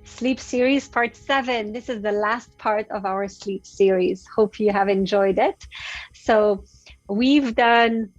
Sleep series part 7. This is the last part of our sleep series. Hope you have enjoyed it. So, we've done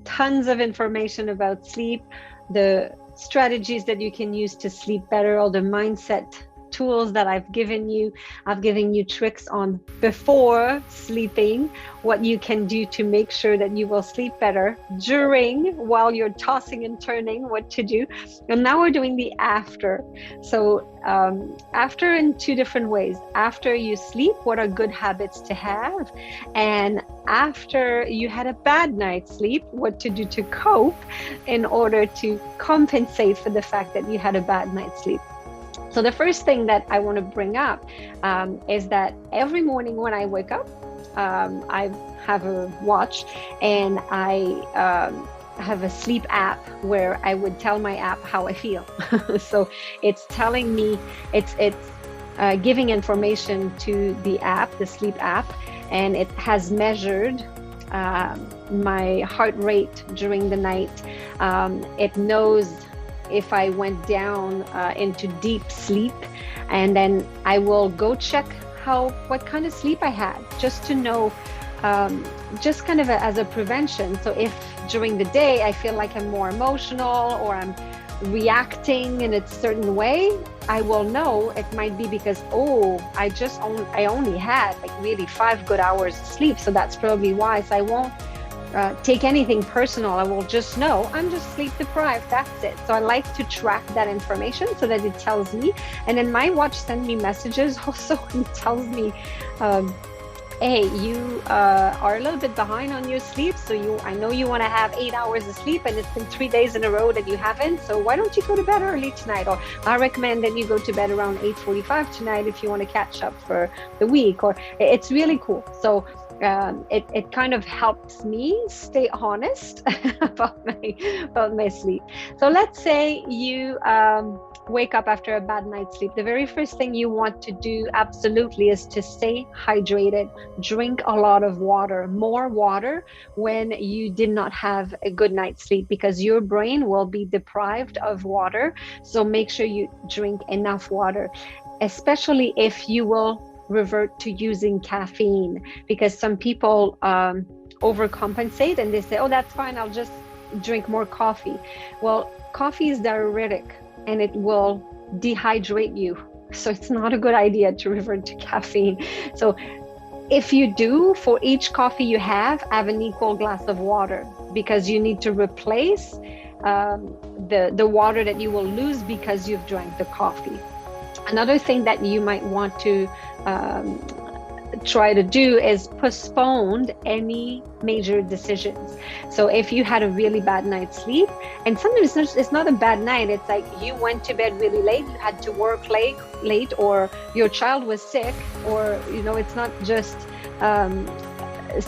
tons of information about sleep, the strategies that you can use to sleep better, all the mindset tools that I've given you. I've given you tricks on before sleeping, what you can do to make sure that you will sleep better, during, while you're tossing and turning, what to do. And now we're doing the after. So, after in two different ways. After you sleep, what are good habits to have? And after you had a bad night's sleep, what to do to cope in order to compensate for the fact that you had a bad night's sleep. So the first thing that I want to bring up is that every morning when I wake up, I have a watch, and I have a sleep app where I would tell my app how I feel. So it's telling me, it's giving information to the app, the sleep app, and it has measured my heart rate during the night. It knows if I went down into deep sleep, and then I will go check what kind of sleep I had, just to know, just kind of as a prevention. So if during the day I feel like I'm more emotional or I'm reacting in a certain way, I will know it might be because, I only had like really 5 good hours of sleep, so that's probably why. So I won't take anything personal. I will just know I'm just sleep deprived. That's it. So I like to track that information so that it tells me. And then my watch sends me messages also, and tells me, hey, you are a little bit behind on your sleep. So I know you want to have 8 hours of sleep, and it's been 3 days in a row that you haven't. So why don't you go to bed early tonight? Or I recommend that you go to bed around 8:45 tonight if you want to catch up for the week. Or it's really cool. So it kind of helps me stay honest about my sleep. So let's say you wake up after a bad night's sleep. The very first thing you want to do absolutely is to stay hydrated. Drink a lot of water, more water when you did not have a good night's sleep, because your brain will be deprived of water. So make sure you drink enough water, especially if you will revert to using caffeine, because some people overcompensate and they say, oh, that's fine, I'll just drink more coffee. Well, coffee is diuretic and it will dehydrate you. So it's not a good idea to revert to caffeine. So if you do, for each coffee you have an equal glass of water, because you need to replace the water that you will lose because you've drank the coffee. Another thing that you might want to try to do is postpone any major decisions. So if you had a really bad night's sleep, and sometimes it's not a bad night, it's like you went to bed really late, you had to work late, or your child was sick, or it's not just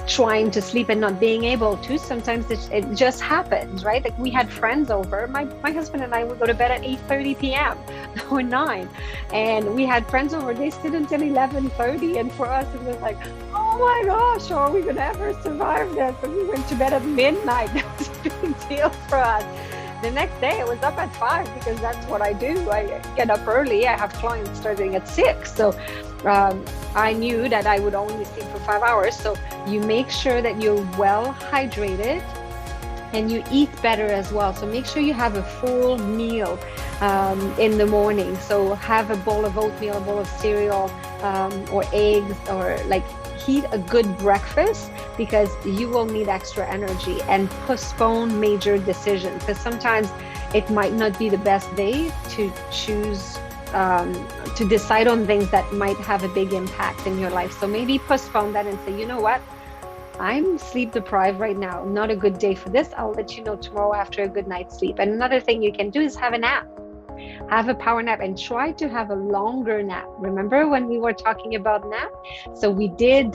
trying to sleep and not being able to. Sometimes it just happens, right? Like we had friends over. My husband and I would go to bed at 8:30 p.m. or 9, and we had friends over. They stayed until 11:30, and for us it was like, oh my gosh, are we gonna ever survive this? And we went to bed at midnight. That was a big deal for us. The next day I was up at 5 because that's what I do. I get up early. I have clients starting at 6. So I knew that I would only sleep for 5 hours. So you make sure that you're well hydrated and you eat better as well. So make sure you have a full meal in the morning. So have a bowl of oatmeal, a bowl of cereal, or eggs, or eat a good breakfast, because you will need extra energy. And postpone major decisions, because sometimes it might not be the best day to choose to decide on things that might have a big impact in your life. So maybe postpone that and say, you know what, I'm sleep deprived right now, not a good day for this. I'll let you know tomorrow after a good night's sleep. And another thing you can do is have a nap. Have a power nap, and try to have a longer nap. Remember when we were talking about nap? So we did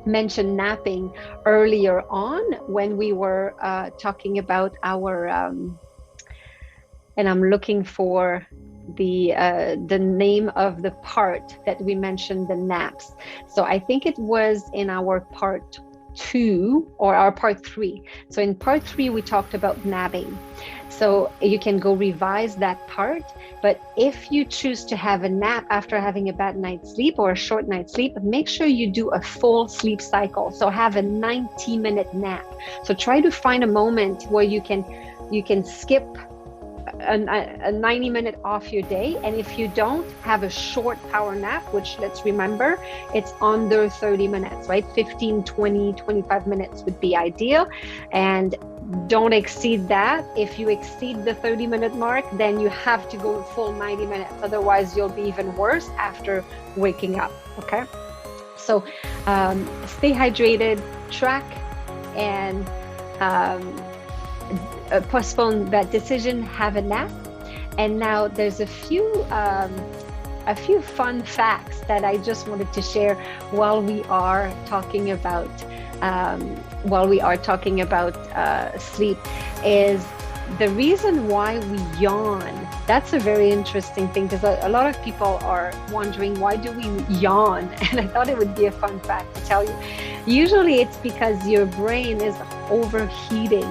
mention napping earlier on when we were talking about our and I'm looking for the name of the part that we mentioned, the naps. So I think it was in our part 2 or our part 3. So in part 3, we talked about napping. So you can go revise that part. But if you choose to have a nap after having a bad night's sleep or a short night's sleep, make sure you do a full sleep cycle. So have a 90-minute nap. So try to find a moment where you can skip a 90-minute off your day. And if you don't, have a short power nap, which, let's remember, it's under 30 minutes, right? 15, 20, 25 minutes would be ideal. And don't exceed that. If you exceed the 30-minute mark, then you have to go full 90 minutes. Otherwise, you'll be even worse after waking up, okay? So stay hydrated, track, and postpone that decision, have a nap. And now there's a few fun facts that I just wanted to share while we are talking about sleep. Is the reason why we yawn. That's a very interesting thing, because a lot of people are wondering, why do we yawn? And I thought it would be a fun fact to tell you. Usually it's because your brain is overheating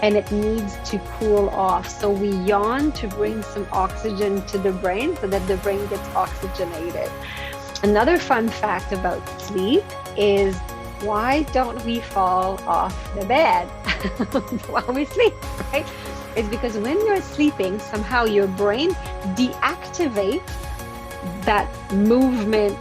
and it needs to cool off. So we yawn to bring some oxygen to the brain so that the brain gets oxygenated. Another fun fact about sleep is, why don't we fall off the bed while we sleep, right? It's because when you're sleeping, somehow your brain deactivates that movement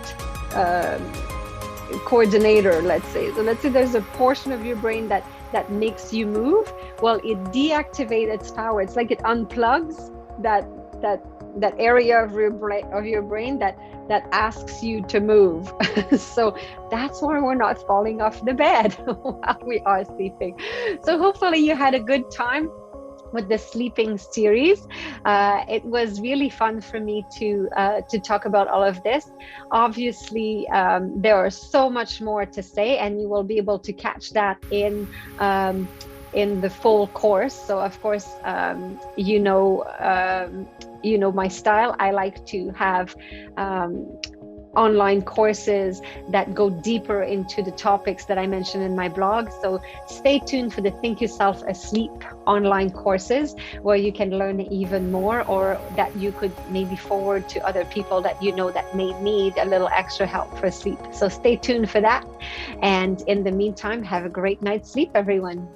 coordinator, let's say. So let's say there's a portion of your brain that makes you move. Well, it deactivates its power. It's like it unplugs that area of your brain that asks you to move. So that's why we're not falling off the bed while we are sleeping. So hopefully you had a good time with the sleeping series. It was really fun for me to talk about all of this. Obviously, there are so much more to say, and you will be able to catch that in the full course. So of course, you know my style. I like to have online courses that go deeper into the topics that I mentioned in my blog. So stay tuned for the Think Yourself Asleep online courses, where you can learn even more, or that you could maybe forward to other people that you know that may need a little extra help for sleep. So stay tuned for that. And in the meantime, have a great night's sleep, everyone.